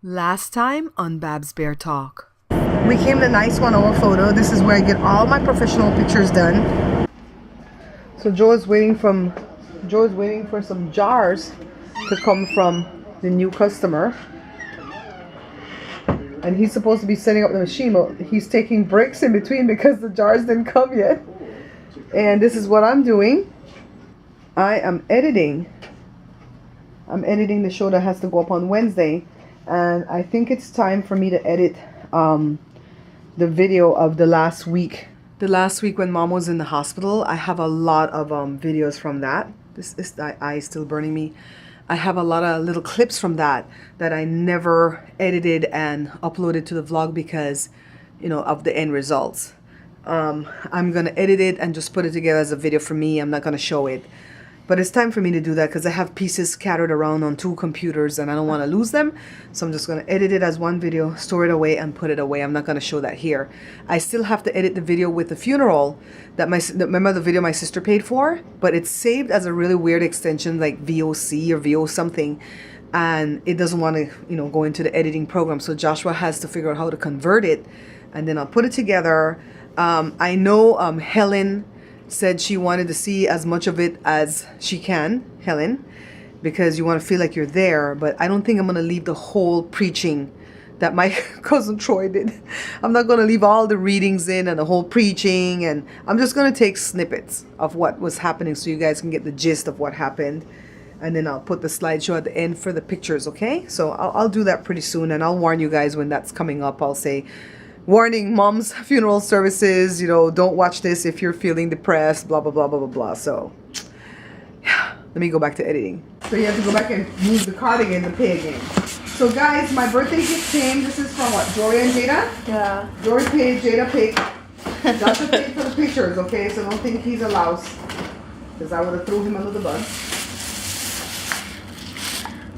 Last time on Babs Bear Talk. We came to Nice 101 Photo. This is where I get all my professional pictures done. So Joe's waiting for some jars to come from the new customer. And he's supposed to be setting up the machine, but he's taking breaks in between because the jars didn't come yet. And this is what I'm doing. I am editing. I'm editing the show that has to go up on Wednesday. And I think it's time for me to edit the video of the last week. The last week when Mom was in the hospital. I have a lot of videos from that. This eye is still burning me. I have a lot of little clips from that I never edited and uploaded to the vlog because, you know, of the end results. I'm gonna edit it and just put it together as a video for me. I'm not gonna show it. But it's time for me to do that because I have pieces scattered around on 2 computers and I don't want to lose them. So I'm just going to edit it as one video, store it away, and put it away. I'm not going to show that here. I still have to edit the video with the funeral remember the video my sister paid for? But it's saved as a really weird extension like VOC or VO something. And it doesn't want to, you know, go into the editing program. So Joshua has to figure out how to convert it. And then I'll put it together. I know Helen said she wanted to see as much of it as she can, Helen, because you want to feel like you're there. But I don't think I'm going to leave the whole preaching that my cousin Troy did. I'm not going to leave all the readings in and the whole preaching, and I'm just going to take snippets of what was happening so you guys can get the gist of what happened. And then I'll put the slideshow at the end for the pictures, okay? So I'll do that pretty soon, and I'll warn you guys when that's coming up. I'll say, warning, Mom's funeral services, you know, don't watch this if you're feeling depressed, blah, blah, blah, blah, blah, blah. So, yeah, let me go back to editing. So you have to go back and move the card again to pay again. So guys, my birthday gift came. This is from what, Jory and Jada? Yeah. Jory paid, Jada paid. Joshua paid for the pictures, okay? So don't think he's a louse, because I would have threw him under the bus.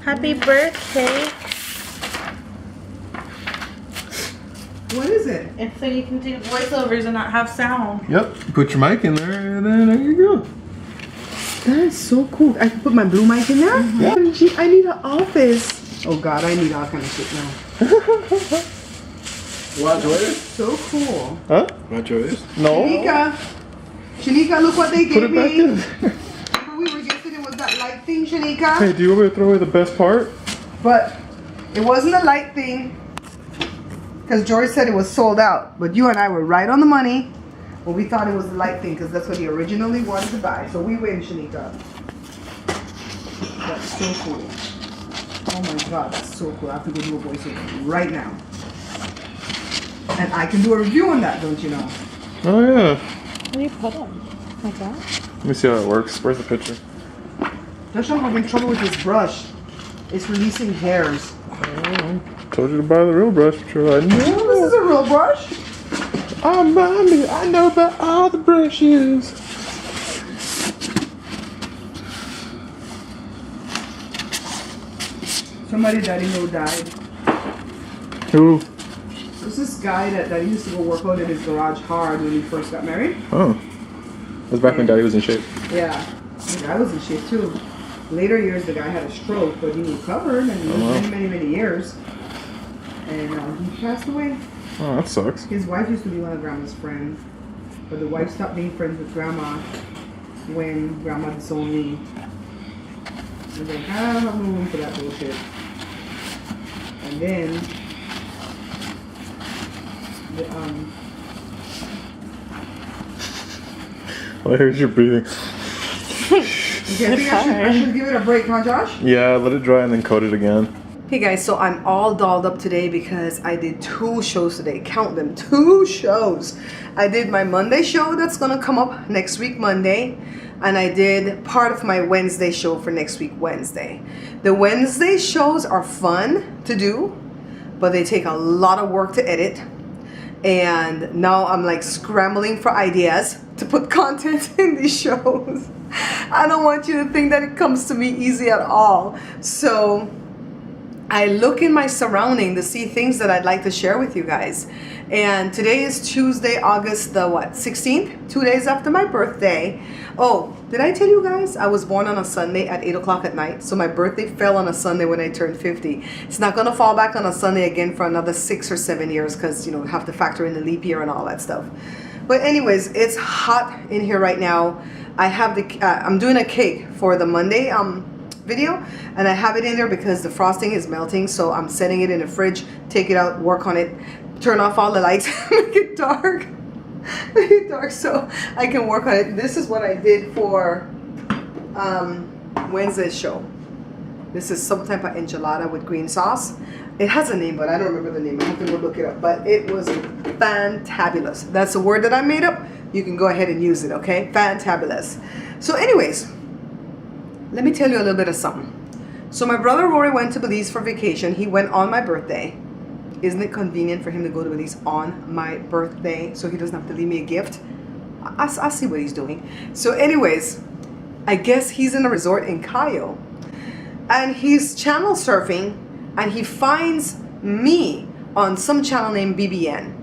Happy birthday. What is it? It's so you can do voiceovers and not have sound. Yep. Put your mic in there, and then there you go. That is so cool. I can put my blue mic in there? Yeah. Gee, I need an office. Oh God, I need all kind of shit now. You want to enjoy this? So cool. Huh? Want to enjoy this? No. Shanika, look what they Put gave it back me. in. Remember we were yesterday with that light thing, Shanika? Hey, do you want me to throw away the best part? But it wasn't a light thing. Because Jory said it was sold out, but you and I were right on the money. Well, we thought it was the light thing because that's what he originally wanted to buy. So we win, Shanika. That's so cool. Oh my God, that's so cool. I have to go do a voiceover right now. And I can do a review on that, don't you know? Oh yeah. What do you put them? Like that? Let me see how it works. Where's the picture? Josh, I'm having trouble with this brush. It's releasing hairs. Told you to buy the real brush, but you're like, no. This is a real brush. Oh, mommy, I know about all the brushes. Somebody that I know died. Who? There's this guy that used to go work out in his garage hard when he first got married. Oh. It was back when Daddy was in shape. Yeah. The guy was in shape too. Later years, the guy had a stroke, but he recovered and lived many years. And he passed away. Oh, that sucks. His wife used to be one of Grandma's friends, but the wife stopped being friends with Grandma when Grandma disowned me. I was like, I don't have no room for that bullshit. And then, I heard you breathing. okay, I think I should give it a break, huh, Josh? Yeah, let it dry and then coat it again. Hey guys, so I'm all dolled up today because I did 2 shows today. Count them, 2 shows. I did my Monday show that's gonna come up next week Monday, and I did part of my Wednesday show for next week Wednesday. The Wednesday shows are fun to do, but they take a lot of work to edit. And now I'm like scrambling for ideas to put content in these shows. I don't want you to think that it comes to me easy at all. So I look in my surrounding to see things that I'd like to share with you guys. And today is Tuesday, August the 16th, 2 days after my birthday. Oh, did I tell you guys I was born on a Sunday at 8 o'clock at night? So my birthday fell on a Sunday when I turned 50. It's not going to fall back on a Sunday again for another 6 or 7 years because, you know, have to factor in the leap year and all that stuff. But anyways, it's hot in here right now. I have I'm doing a cake for the Monday video, and I have it in there because the frosting is melting, so I'm setting it in the fridge, take it out, work on it, turn off all the lights, make it dark, so I can work on it. This is what I did for Wednesday's show. This is some type of enchilada with green sauce. It has a name, but I don't remember the name. I have to go look it up, but it was fantabulous. That's a word that I made up. You can go ahead and use it, okay? Fantabulous. So anyways, let me tell you a little bit of something. So my brother Rory went to Belize for vacation. He went on my birthday. Isn't it convenient for him to go to Belize on my birthday so he doesn't have to leave me a gift? I see what he's doing. So anyways, I guess he's in a resort in Cayo. And he's channel surfing and he finds me on some channel named BBN.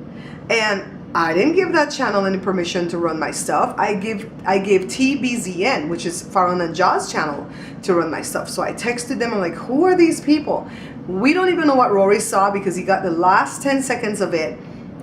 And I didn't give that channel any permission to run my stuff. I gave TBZN, which is Farhan and Jaw's channel, to run my stuff. So I texted them. I'm like, who are these people? We don't even know what Rory saw because he got the last 10 seconds of it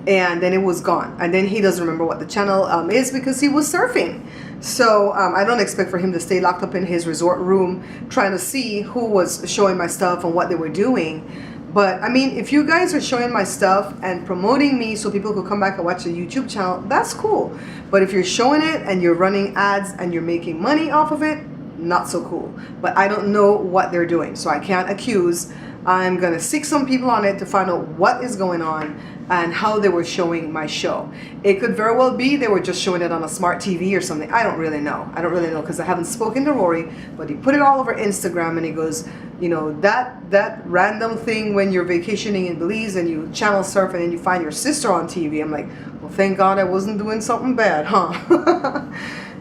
and then it was gone. And then he doesn't remember what the channel is because he was surfing. So I don't expect for him to stay locked up in his resort room trying to see who was showing my stuff and what they were doing. But I mean, if you guys are showing my stuff and promoting me so people could come back and watch the YouTube channel, that's cool. But if you're showing it and you're running ads and you're making money off of it, not so cool. But I don't know what they're doing, so I can't accuse. I'm gonna seek some people on it to find out what is going on and how they were showing my show. It could very well be they were just showing it on a smart TV or something. I don't really know. I don't really know because I haven't spoken to Rory, but he put it all over Instagram and he goes, you know, that random thing when you're vacationing in Belize and you channel surf and then you find your sister on TV. I'm like, well, thank God I wasn't doing something bad, huh?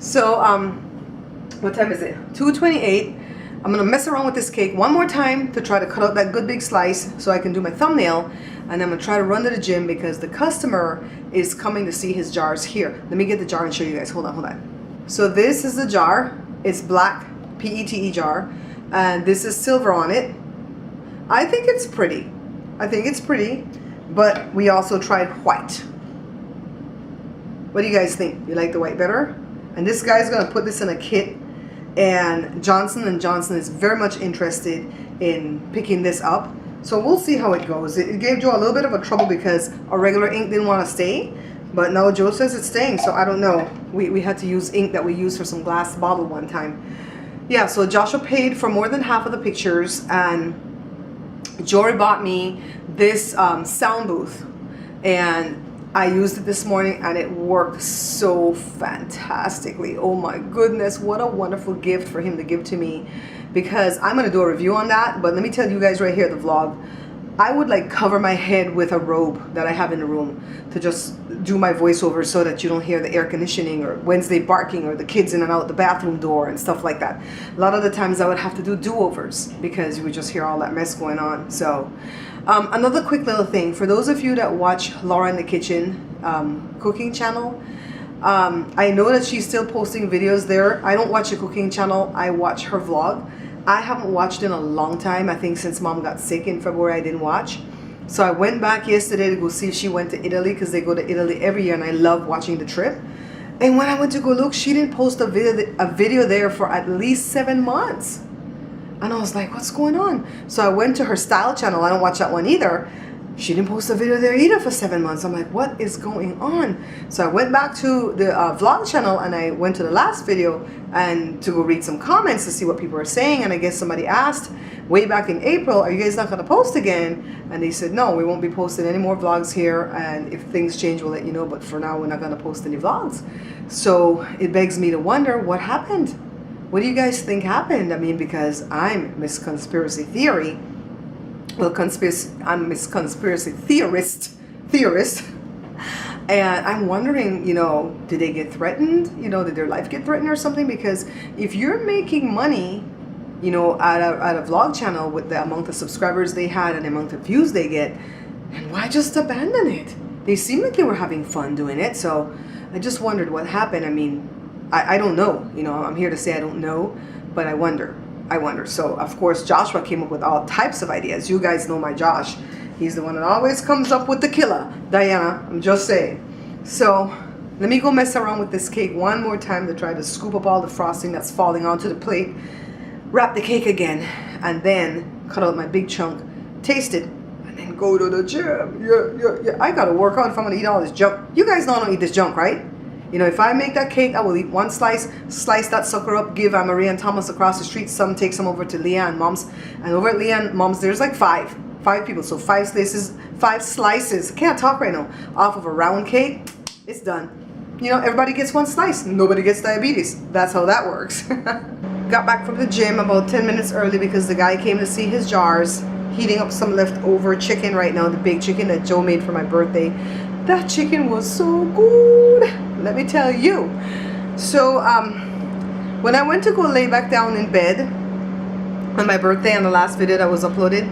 So, what time is it? 2:28. I'm gonna mess around with this cake one more time to try to cut out that good big slice so I can do my thumbnail, and I'm gonna try to run to the gym because the customer is coming to see his jars here. Let me get the jar and show you guys. Hold on. So this is the jar. It's black PETE jar, and this is silver on it. I think it's pretty. But we also tried white. What do you guys think? You like the white better? And this guy's gonna put this in a kit. And Johnson & Johnson is very much interested in picking this up. So we'll see how it goes. It gave Joe a little bit of a trouble because our regular ink didn't want to stay. But now Joe says it's staying, so I don't know. We had to use ink that we used for some glass bottle one time. Yeah, so Joshua paid for more than half of the pictures. And Jory bought me this sound booth. And I used it this morning and it worked so fantastically. Oh my goodness, what a wonderful gift for him to give to me, because I'm going to do a review on that. But let me tell you guys right here, the vlog, I would like cover my head with a robe that I have in the room to just do my voiceover so that you don't hear the air conditioning or Wednesday barking or the kids in and out the bathroom door and stuff like that. A lot of the times I would have to do do-overs because you would just hear all that mess going on. So another quick little thing for those of you that watch Laura in the Kitchen cooking channel, I know that she's still posting videos there. I don't watch the cooking channel, I watch her vlog. I haven't watched in a long time. I think since Mom got sick in February I didn't watch. So I went back yesterday to go see if she went to Italy, because they go to Italy every year and I love watching the trip. And when I went to go look, she didn't post a video there for at least 7 months. And I was like, what's going on? So I went to her style channel. I don't watch that one either. She didn't post a video there either for 7 months. I'm like, what is going on? So I went back to the vlog channel and I went to the last video and to go read some comments to see what people are saying. And I guess somebody asked way back in April, are you guys not going to post again? And they said, no, we won't be posting any more vlogs here. And if things change, we'll let you know. But for now, we're not going to post any vlogs. So it begs me to wonder what happened. What do you guys think happened? I mean, because I'm Miss Conspiracy Theory. Well, I'm Miss Conspiracy Theorist. And I'm wondering, you know, did they get threatened? You know, did their life get threatened or something? Because if you're making money you know, at a vlog channel with the amount of subscribers they had and the amount of views they get. And why just abandon it? They seemed like they were having fun doing it. So I just wondered what happened. I mean, I don't know. You know, I'm here to say I don't know, but I wonder. So, of course, Joshua came up with all types of ideas. You guys know my Josh. He's the one that always comes up with the killer. Diana, I'm just saying. So, let me go mess around with this cake one more time to try to scoop up all the frosting that's falling onto the plate. Wrap the cake again. And then cut out my big chunk. Taste it. And then go to the gym. Yeah. I gotta work out if I'm gonna eat all this junk. You guys know I don't eat this junk, right? You know, if I make that cake, I will eat one slice, slice that sucker up, give Maria and Thomas across the street some, take some over to Leah and Mom's. And over at Leah and Mom's, there's like five people. So five slices, can't talk right now, off of a round cake, it's done. You know, everybody gets one slice, nobody gets diabetes. That's how that works. Got back from the gym about 10 minutes early because the guy came to see his jars, heating up some leftover chicken right now, the baked chicken that Joe made for my birthday. That chicken was so good, let me tell you. So when I went to go lay back down in bed on my birthday, on the last video that was uploaded,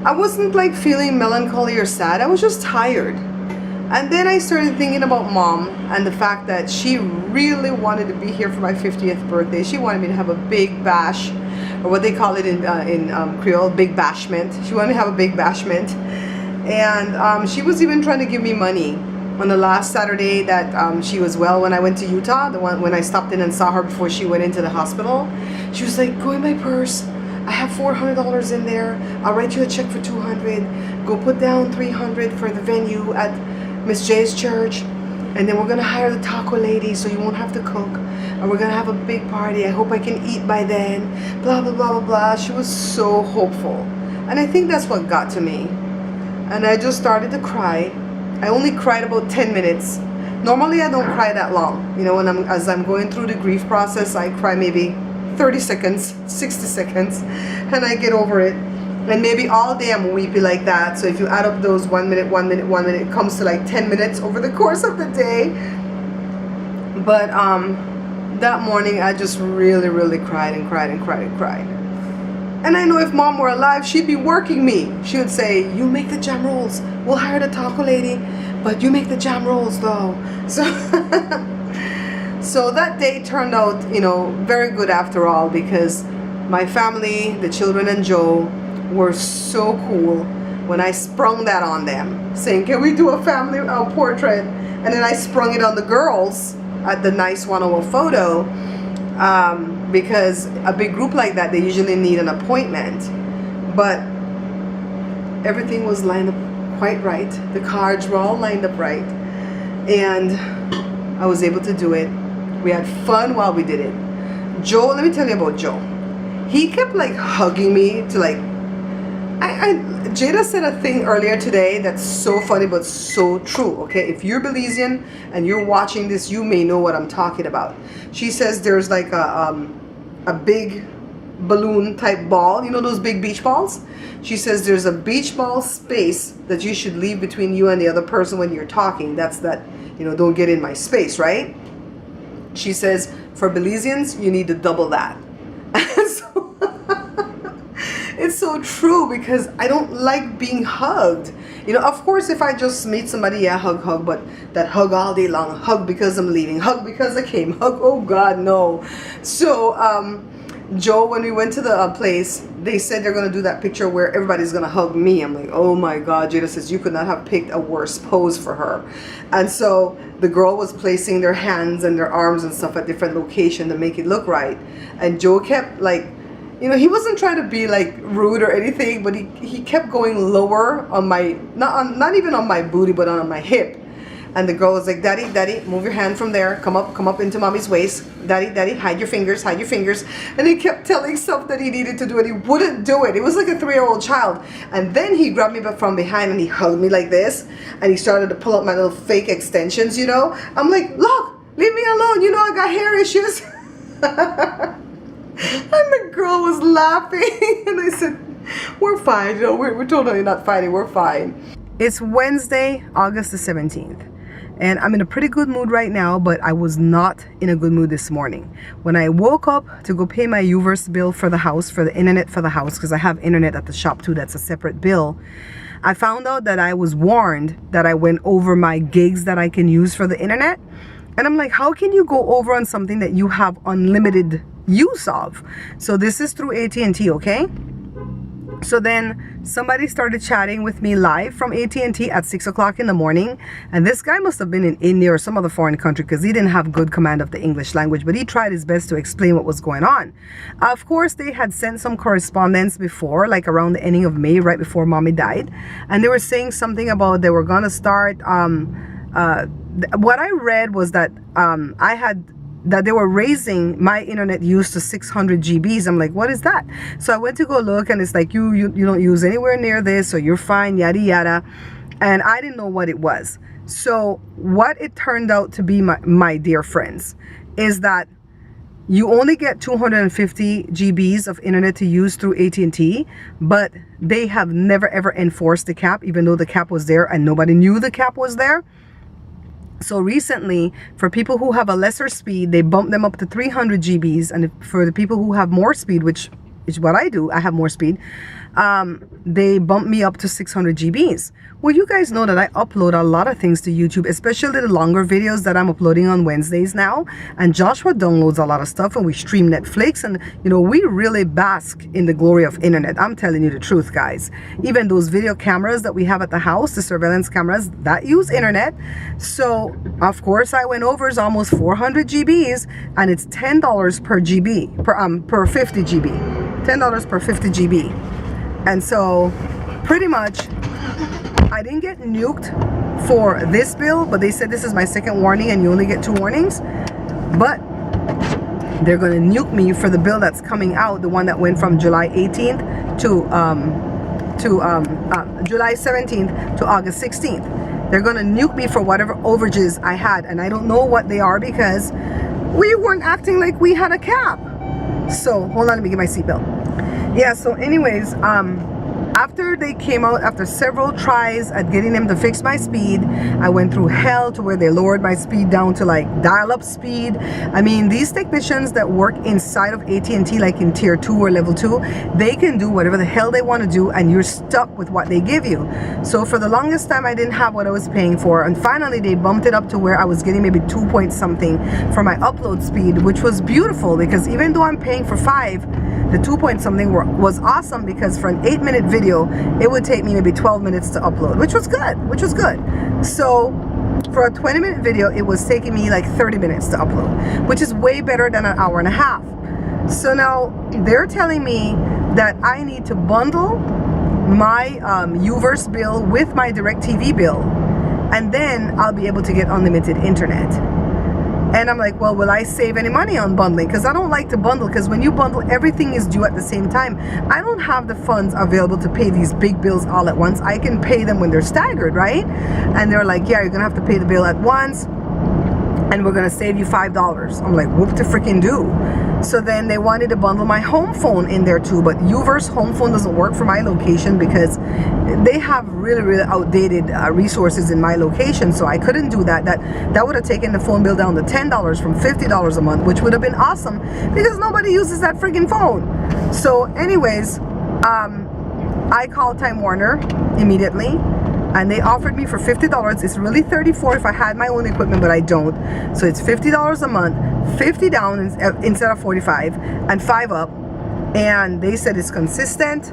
I wasn't like feeling melancholy or sad. I was just tired. And then I started thinking about Mom and the fact that she really wanted to be here for my 50th birthday. She wanted me to have a big bash, or what they call it in Creole, big bashment. She wanted to have a big bashment. And she was even trying to give me money on the last Saturday that she was well, when I went to Utah, the one when I stopped in and saw her before she went into the hospital. She was like, go in my purse, I have $400 in there, I'll write you a check for $200, go put down $300 for the venue at Miss J's church, and then we're gonna hire the taco lady so you won't have to cook, and we're gonna have a big party, I hope I can eat by then, blah blah blah blah blah. She was so hopeful, and I think that's what got to me. And I just started to cry. I only cried about 10 minutes. Normally I don't cry that long. You know, as I'm going through the grief process, I cry maybe 30 seconds, 60 seconds, and I get over it. And maybe all day I'm weepy like that. So if you add up those 1 minute, it comes to like 10 minutes over the course of the day. But that morning I just really cried and cried and cried and cried. And I know if Mom were alive, she'd be working me. She would say, you make the jam rolls. We'll hire the taco lady, but you make the jam rolls though. So, so that day turned out, you know, very good after all, because my family, the children and Joe, were so cool when I sprung that on them, saying, can we do a family portrait? And then I sprung it on the girls at the Nice 101 photo. Because a big group like that, they usually need an appointment, but everything was lined up quite right. The cards were all lined up right, and I was able to do it. We had fun while we did it. Joe, let me tell you about Joe. He kept like hugging me to like, Jada said a thing earlier today that's so funny but so true, okay? If you're Belizean and you're watching this, you may know what I'm talking about. She says there's like a big balloon type ball, you know those big beach balls? She says there's a beach ball space that you should leave between you and the other person when you're talking. That's that, you know, don't get in my space, right? She says for Belizeans, you need to double that. So it's so true, because I don't like being hugged. You know, of course, if I just meet somebody, yeah, hug, but that hug all day long, hug because I'm leaving, hug because I came, hug, oh God, no. So, Joe, when we went to the place, they said they're going to do that picture where everybody's going to hug me. I'm like, oh my God. Jada says, you could not have picked a worse pose for her. And so the girl was placing their hands and their arms and stuff at different locations to make it look right. And Joe kept like, you know, he wasn't trying to be like rude or anything, but he kept going lower on my, not even on my booty, but on my hip. And the girl was like, Daddy, move your hand from there. Come up into Mommy's waist. Daddy, hide your fingers. And he kept telling stuff that he needed to do, and he wouldn't do it. It was like a 3-year-old child. And then he grabbed me from behind and he hugged me like this. And he started to pull out my little fake extensions, you know. I'm like, look, leave me alone. You know I got hair issues. And the girl was laughing. And I said, we're fine. You know, we're totally not fighting. We're fine. It's Wednesday, August the 17th. And I'm in a pretty good mood right now, but I was not in a good mood this morning. When I woke up to go pay my Uverse bill for the house, for the internet for the house, because I have internet at the shop too, that's a separate bill, I found out that I was warned that I went over my gigs that I can use for the internet. And I'm like, how can you go over on something that you have unlimited use of? So this is through AT&T, okay? So then somebody started chatting with me live from AT&T at 6 o'clock in the morning. And this guy must have been in India or some other foreign country because he didn't have good command of the English language, but he tried his best to explain what was going on. Of course, they had sent some correspondence before, like around the ending of May, right before mommy died. And they were saying something about they were going to start, what I read was that that they were raising my internet use to 600 GBs. I'm like, what is that? So I went to go look, and it's like, you don't use anywhere near this, so you're fine, yada yada. And I didn't know what it was. So what it turned out to be, my dear friends, is that you only get 250 GBs of internet to use through AT&T, but they have never ever enforced the cap, even though the cap was there and nobody knew the cap was there. So recently, for people who have a lesser speed, they bumped them up to 300 GBs. And for the people who have more speed, which is what I do, I have more speed, they bumped me up to 600 GBs. Well, you guys know that I upload a lot of things to YouTube, especially the longer videos that I'm uploading on Wednesdays now. And Joshua downloads a lot of stuff, and we stream Netflix, and you know, we really bask in the glory of internet. I'm telling you the truth, guys. Even those video cameras that we have at the house, the surveillance cameras, that use internet. So of course I went over, it's almost 400 GBs, and it's $10 per GB, per 50 GB, $10 per 50 GB. And so pretty much I didn't get nuked for this bill, but they said this is my second warning and you only get 2 warnings. But they're going to nuke me for the bill that's coming out, the one that went from July 18th to July 17th to August 16th. They're going to nuke me for whatever overages I had, and I don't know what they are because we weren't acting like we had a cap. So hold on, let me get my seatbelt. Yeah, so anyways, after they came out, after several tries at getting them to fix my speed, I went through hell to where they lowered my speed down to like dial-up speed. I mean, these technicians that work inside of AT&T, like in tier 2 or level 2, they can do whatever the hell they want to do, and you're stuck with what they give you. So for the longest time, I didn't have what I was paying for, and finally they bumped it up to where I was getting maybe 2 point something for my upload speed, which was beautiful, because even though I'm paying for 5, the 2 point something was awesome, because for an 8-minute video, it would take me maybe 12 minutes to upload, which was good. So for a 20-minute video, it was taking me like 30 minutes to upload, which is way better than an hour and a half. So now they're telling me that I need to bundle my Uverse bill with my DirecTV bill, and then I'll be able to get unlimited internet. And I'm like, well, will I save any money on bundling? Because I don't like to bundle, because when you bundle, everything is due at the same time. I don't have the funds available to pay these big bills all at once. I can pay them when they're staggered, right? And they're like, yeah, you're going to have to pay the bill at once, and we're going to save you $5. I'm like, whoop to freaking do. So then they wanted to bundle my home phone in there too, but Uverse home phone doesn't work for my location because they have really outdated resources in my location, so I couldn't do that. That would have taken the phone bill down to $10 from $50 a month, which would have been awesome because nobody uses that freaking phone. So anyways, I called Time Warner immediately, and they offered me for $50. It's really $34 if I had my own equipment, but I don't. So it's $50 a month, 50 down instead of 45, and 5 up. And they said it's consistent.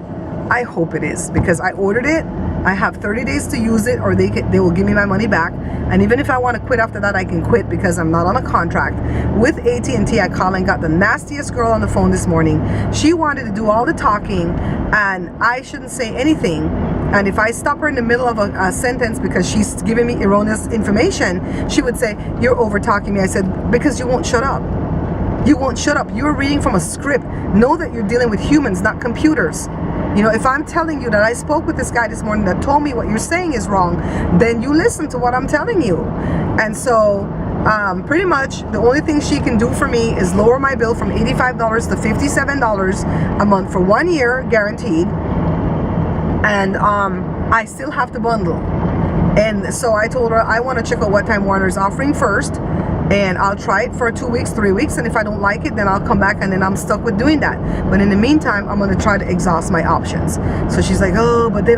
I hope it is, because I ordered it. I have 30 days to use it, or they will give me my money back. And even if I want to quit after that, I can quit, because I'm not on a contract. With AT&T, I called and got the nastiest girl on the phone this morning. She wanted to do all the talking, and I shouldn't say anything. And if I stop her in the middle of a sentence because she's giving me erroneous information, she would say, you're over talking me. I said, because you won't shut up. You won't shut up. You're reading from a script. Know that you're dealing with humans, not computers. You know, if I'm telling you that I spoke with this guy this morning that told me what you're saying is wrong, then you listen to what I'm telling you. And so pretty much the only thing she can do for me is lower my bill from $85 to $57 a month for 1 year guaranteed. And I still have to bundle. And so I told her I want to check out what time Warner's offering first, and I'll try it for 2 weeks, 3 weeks, and if I don't like it, then I'll come back, and then I'm stuck with doing that. But in the meantime, I'm going to try to exhaust my options. So she's like, oh, but they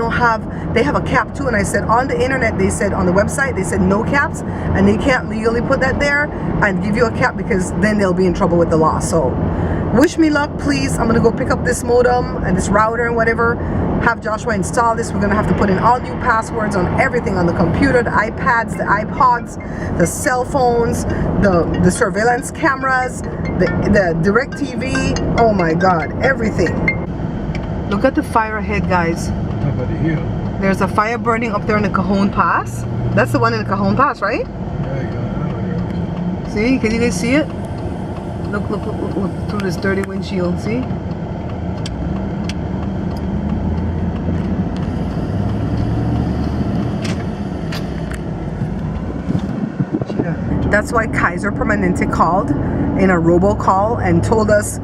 have a cap too. And I said, on the internet, they said, on the website, they said no caps, and they can't legally put that there and give you a cap, because then they'll be in trouble with the law. So wish me luck, please. I'm going to go pick up this modem and this router and whatever, have Joshua install this. We're going to have to put in all new passwords on everything, on the computer, the iPads, the iPods, the cell phones, the surveillance cameras, the direct TV. Oh my God, everything. Look at the fire ahead, guys. There's a fire burning up there in the Cajon Pass. That's the one in the Cajon Pass, right? See, can you guys see it? Look through this dirty windshield, see? That's why Kaiser Permanente called in a robocall and told us,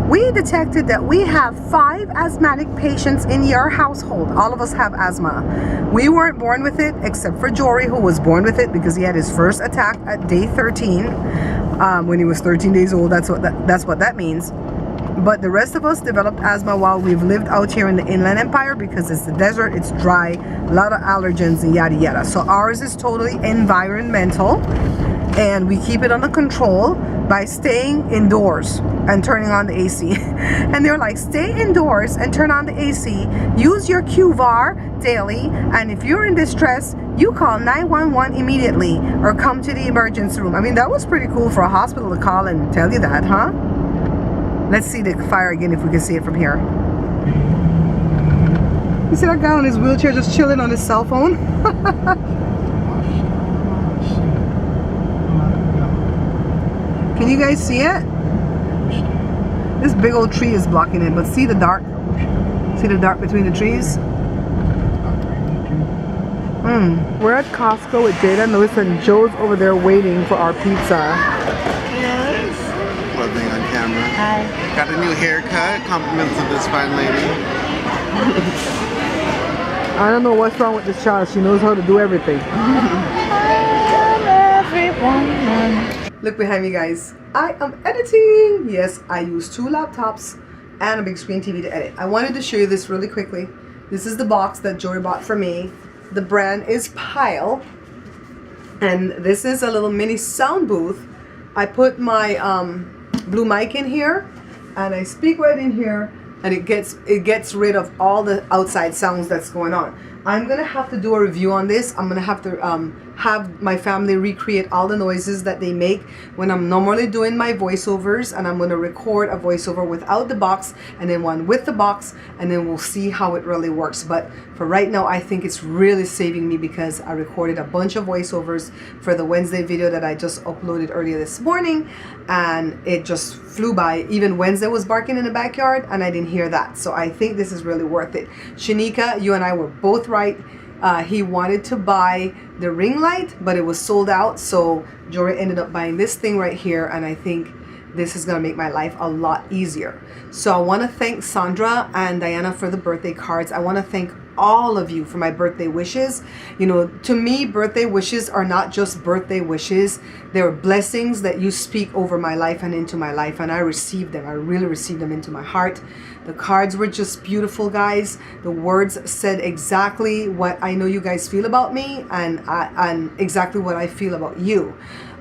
we detected that we have 5 asthmatic patients in your household. All of us have asthma. We weren't born with it, except for Jory, who was born with it because he had his first attack at day 13 when he was 13 days old. That's what that means. But the rest of us developed asthma while we've lived out here in the Inland Empire, because it's the desert, it's dry, a lot of allergens and yada yada. So ours is totally environmental, and we keep it under control by staying indoors and turning on the AC. And they're like, stay indoors and turn on the AC, use your QVAR daily, and if you're in distress, you call 911 immediately or come to the emergency room. I mean, that was pretty cool for a hospital to call and tell you that, huh? Let's see the fire again if we can see it from here. You see that guy on his wheelchair just chilling on his cell phone? Can you guys see it? This big old tree is blocking it, but see the dark? See the dark between the trees? We're at Costco with Jada and Lewis, and Joe's over there waiting for our pizza. Thing on camera. Hi. Got a new haircut. Compliments of this fine lady. I don't know what's wrong with this child. She knows how to do everything. Look behind me, guys. I am editing. Yes, I use 2 laptops and a big screen TV to edit. I wanted to show you this really quickly. This is the box that Jory bought for me. The brand is Pile. And this is a little mini sound booth. I put my blue mic in here, and I speak right in here, and it gets rid of all the outside sounds that's going on. I'm gonna have to do a review on this. I'm gonna have to have my family recreate all the noises that they make when I'm normally doing my voiceovers, and I'm gonna record a voiceover without the box and then one with the box, and then we'll see how it really works. But for right now, I think it's really saving me, because I recorded a bunch of voiceovers for the Wednesday video that I just uploaded earlier this morning, and it just flew by. Even Wednesday was barking in the backyard and I didn't hear that. So I think this is really worth it. Shanika, you and I were both right. He wanted to buy the ring light, but it was sold out, so Jory ended up buying this thing right here, and I think this is gonna make my life a lot easier. So I want to thank Sandra and Diana for the birthday cards. I want to thank all of you for my birthday wishes. You know, to me, birthday wishes are not just birthday wishes. They're blessings that you speak over my life and into my life, and I received them. I really received them into my heart. The cards were just beautiful, guys. The words said exactly what I know you guys feel about me, and exactly what I feel about you.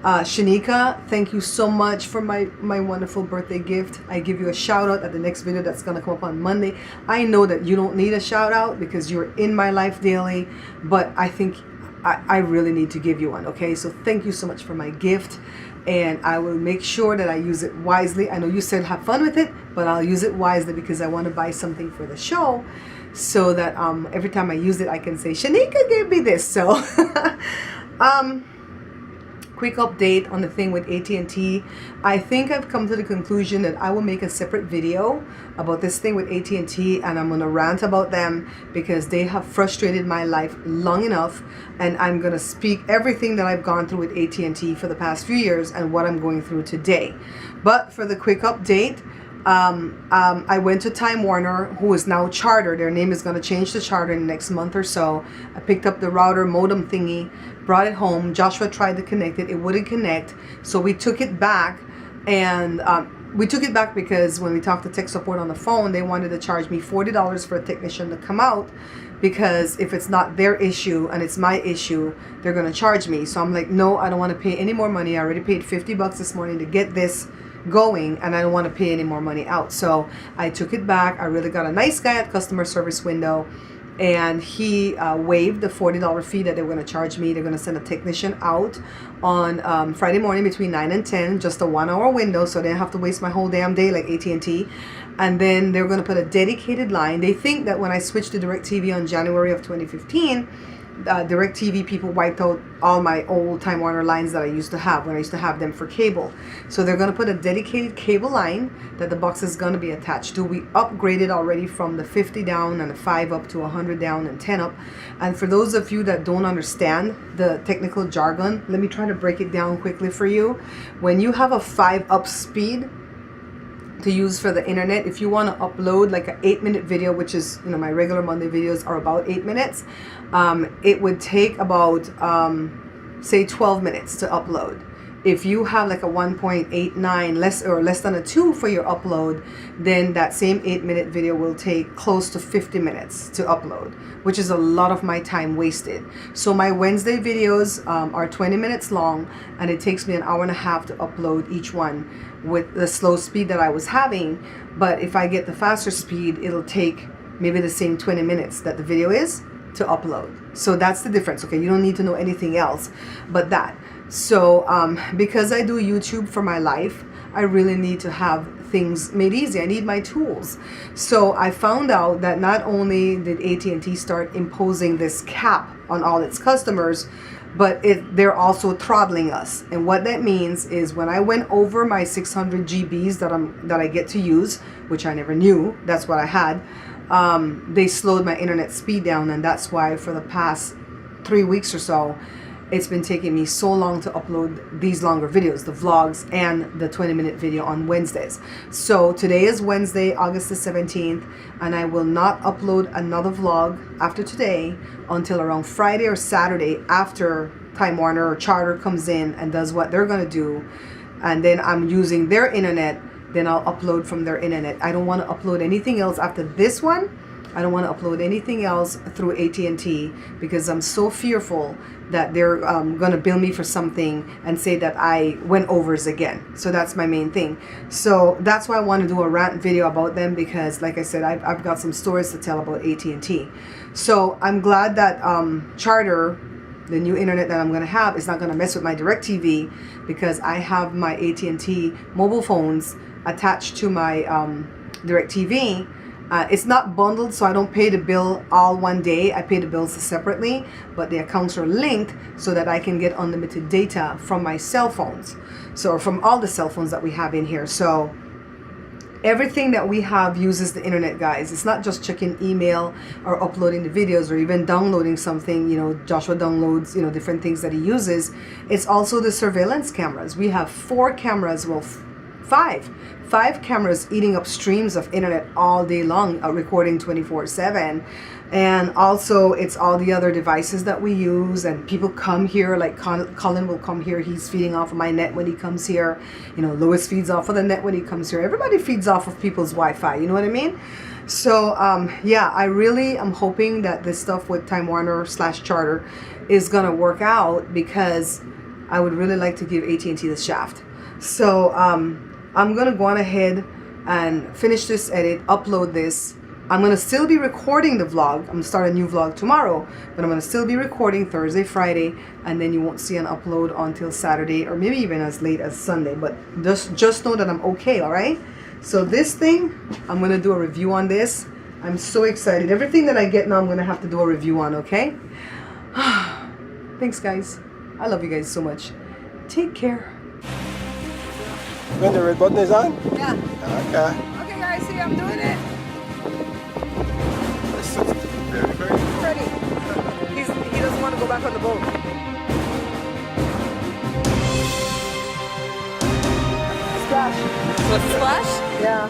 Shanika, thank you so much for my wonderful birthday gift. I give you a shout out at the next video that's gonna come up on Monday. I know that you don't need a shout out because you're in my life daily, but I think I really need to give you one. Okay, so thank you so much for my gift, and I will make sure that I use it wisely. I know you said have fun with it, but I'll use it wisely because I want to buy something for the show, so that every time I use it I can say Shanika gave me this. So quick update on the thing with AT&T. I think I've come to the conclusion that I will make a separate video about this thing with AT&T, and I'm going to rant about them because they have frustrated my life long enough, and I'm going to speak everything that I've gone through with AT&T for the past few years and what I'm going through today. But for the quick update, I went to Time Warner, who is now Charter. Their name is going to change to Charter in the next month or so. I picked up the router modem thingy, brought it home. Joshua tried to connect it. It wouldn't connect. So we took it back. And we took it back because when we talked to tech support on the phone, they wanted to charge me $40 for a technician to come out. Because if it's not their issue and it's my issue, they're going to charge me. So I'm like, no, I don't want to pay any more money. I already paid $50 this morning to get this going, and I don't want to pay any more money out. So I took it back. I really got a nice guy at customer service window, and he waived the $40 fee that they were going to charge me. They're going to send a technician out on Friday morning between 9 and 10, just a 1 hour window, so they don't have to waste my whole damn day like AT&T. And then they're going to put a dedicated line. They think that when I switched to DirecTV on January of 2015, DirecTV people wiped out all my old Time Warner lines that I used to have when I used to have them for cable. So they're going to put a dedicated cable line that the box is going to be attached to. We upgraded already from the 50 down and the 5 up to 100 down and 10 up. And for those of you that don't understand the technical jargon, let me try to break it down quickly for you. When you have a 5 up speed to use for the internet, if you want to upload like an 8-minute video, which is, you know, my regular Monday videos are about 8 minutes, it would take about say 12 minutes to upload. If you have like a 1.89 less than a 2 for your upload, then that same 8-minute video will take close to 50 minutes to upload, which is a lot of my time wasted. So my Wednesday videos are 20 minutes long, and it takes me an hour and a half to upload each one with the slow speed that I was having. But if I get the faster speed, it'll take maybe the same 20 minutes that the video is to upload. So that's the difference. Okay, you don't need to know anything else but that. So because I do YouTube for my life, I really need to have things made easy. I need my tools. So I found out that not only did AT&T start imposing this cap on all its customers, but they're also throttling us. And what that means is when I went over my 600 GBs that I get to use, which I never knew that's what I had, they slowed my internet speed down, and that's why for the past 3 weeks or so, it's been taking me so long to upload these longer videos, the vlogs and the 20-minute video on Wednesdays. So today is Wednesday, August the 17th, and I will not upload another vlog after today until around Friday or Saturday after Time Warner or Charter comes in and does what they're going to do. And then I'm using their internet, then I'll upload from their internet. I don't want to upload anything else after this one. I don't want to upload anything else through AT&T because I'm so fearful that they're going to bill me for something and say that I went overs again. So that's my main thing. So that's why I want to do a rant video about them, because like I said, I've got some stories to tell about AT&T. So I'm glad that Charter, the new internet that I'm going to have, is not going to mess with my DirecTV, because I have my AT&T mobile phones attached to my DirecTV. It's not bundled, so I don't pay the bill all one day. I pay the bills separately, but the accounts are linked so that I can get unlimited data from my cell phones. So from all the cell phones that we have in here. So everything that we have uses the internet, guys. It's not just checking email or uploading the videos or even downloading something. You know, Joshua downloads, you know, different things that he uses. It's also the surveillance cameras. We have 4 cameras, well, 5 cameras eating up streams of internet all day long, recording 24/7. And also it's all the other devices that we use, and people come here, like Colin will come here, he's feeding off of my net when he comes here. You know, Louis feeds off of the net when he comes here. Everybody feeds off of people's Wi-Fi, you know what I mean? So yeah, I really am hoping that this stuff with Time Warner / Charter is gonna work out, because I would really like to give AT&T the shaft. So I'm gonna go on ahead and finish this edit, upload this. I'm gonna still be recording the vlog. I'm gonna start a new vlog tomorrow, but I'm gonna still be recording Thursday, Friday, and then you won't see an upload until Saturday, or maybe even as late as Sunday. But just know that I'm okay, all right? So this thing, I'm gonna do a review on this. I'm so excited. Everything that I get now, I'm gonna have to do a review on, okay? Thanks, guys. I love you guys so much. Take care. When the red button is on? Yeah. Okay. Okay, guys, see, I'm doing it. Ready. He doesn't want to go back on the boat. Splash. Splash? Yeah.